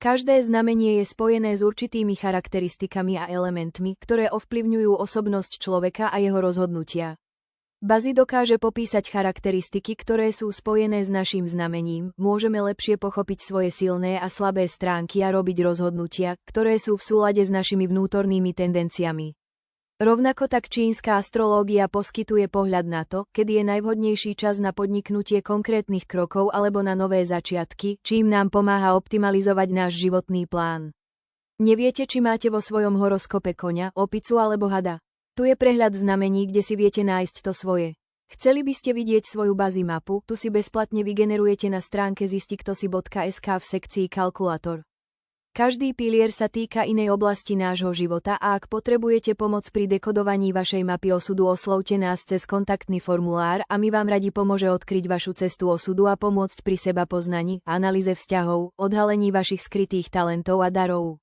Každé znamenie je spojené s určitými charakteristikami a elementmi, ktoré ovplyvňujú osobnosť človeka a jeho rozhodnutia. Bazi dokáže popísať charakteristiky, ktoré sú spojené s naším znamením, môžeme lepšie pochopiť svoje silné a slabé stránky a robiť rozhodnutia, ktoré sú v súlade s našimi vnútornými tendenciami. Rovnako tak čínska astrológia poskytuje pohľad na to, kedy je najvhodnejší čas na podniknutie konkrétnych krokov alebo na nové začiatky, čím nám pomáha optimalizovať náš životný plán. Neviete, či máte vo svojom horoskope koňa, opicu alebo hada? Tu je prehľad znamení, kde si viete nájsť to svoje. Chceli by ste vidieť svoju bazi mapu, tu si bezplatne vygenerujete na stránke zistiktosi.sk v sekcii Kalkulátor. Každý pilier sa týka inej oblasti nášho života a ak potrebujete pomoc pri dekodovaní vašej mapy osudu, oslovte nás cez kontaktný formulár a my vám radi pomôže odkryť vašu cestu osudu a pomôcť pri seba poznaní, analýze vzťahov, odhalení vašich skrytých talentov a darov.